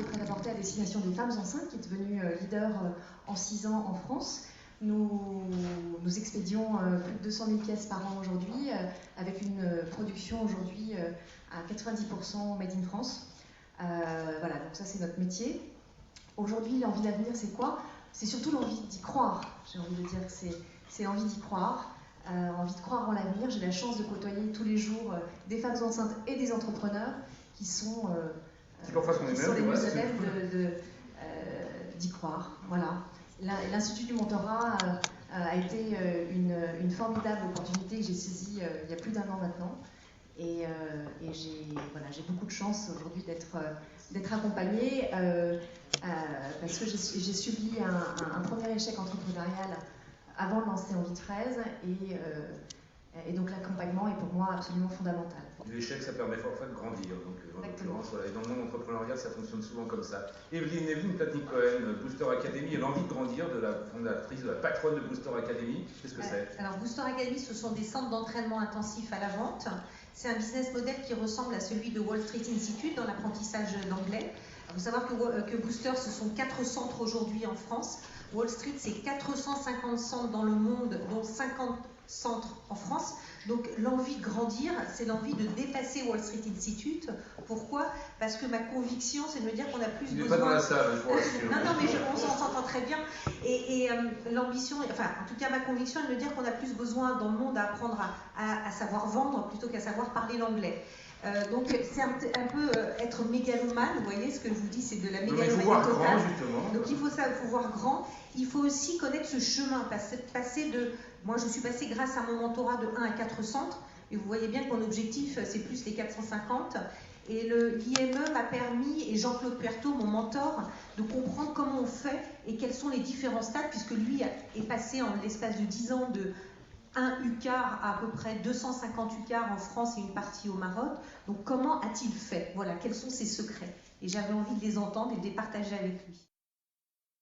de prêt-à-porter à destination des femmes enceintes qui est devenue leader en 6 ans en France. Nous expédions plus de 200 000 pièces par an aujourd'hui, avec une production aujourd'hui à 90% made in France. Voilà, donc ça c'est notre métier. Aujourd'hui, l'envie d'avenir, c'est quoi? C'est surtout l'envie d'y croire. J'ai envie de dire que c'est l'envie d'y croire, envie de croire en l'avenir. J'ai la chance de côtoyer tous les jours des femmes enceintes et des entrepreneurs qui sont les mieux à même d'y croire. Voilà. L'Institut du mentorat a été une formidable opportunité que j'ai saisie il y a plus d'1 an maintenant. Et j'ai beaucoup de chance aujourd'hui d'être accompagnée parce que j'ai subi un premier échec entrepreneurial avant de lancer Envie de Fraise et donc l'accompagnement est pour moi absolument fondamental. L'échec, ça permet parfois de grandir. Donc, en l'occurrence, voilà. Et dans le monde entrepreneurial, ça fonctionne souvent comme ça. Evelyne Platnik-Cohen, Booster Academy, et l'envie de grandir de la fondatrice, de la patronne de Booster Academy. Qu'est-ce que c'est? Alors, Booster Academy, ce sont des centres d'entraînement intensif à la vente. C'est un business model qui ressemble à celui de Wall Street Institute dans l'apprentissage d'anglais. Il faut savoir que Booster, ce sont 4 centres aujourd'hui en France. Wall Street, c'est 450 centres dans le monde, dont 50 centres en France. Donc l'envie de grandir, c'est l'envie de dépasser Wall Street Institute. Pourquoi? Parce que ma conviction, c'est de me dire qu'on a plus besoin... Il n'est pas dans la salle, je vous rassure. Non, mais on s'entend très bien. Et l'ambition, enfin en tout cas ma conviction est de me dire qu'on a plus besoin dans le monde à apprendre à savoir vendre plutôt qu'à savoir parler l'anglais. Donc c'est un peu être mégalomane, vous voyez, ce que je vous dis, c'est de la mégalomanie totale. Il faut voir totale. Grand, justement. Donc il faut voir grand. Il faut aussi connaître ce chemin, passer de... Moi je suis passée grâce à mon mentorat de 1 à 4 centres, et vous voyez bien que mon objectif c'est plus les 450. Et l'IME m'a permis, et Jean-Claude Puerto, mon mentor, de comprendre comment on fait et quels sont les différents stades, puisque lui est passé en l'espace de 10 ans de 1 UCAR à peu près 250 UCAR en France et une partie au Maroc. Donc comment a-t-il fait? Voilà, quels sont ses secrets? Et j'avais envie de les entendre et de les partager avec lui.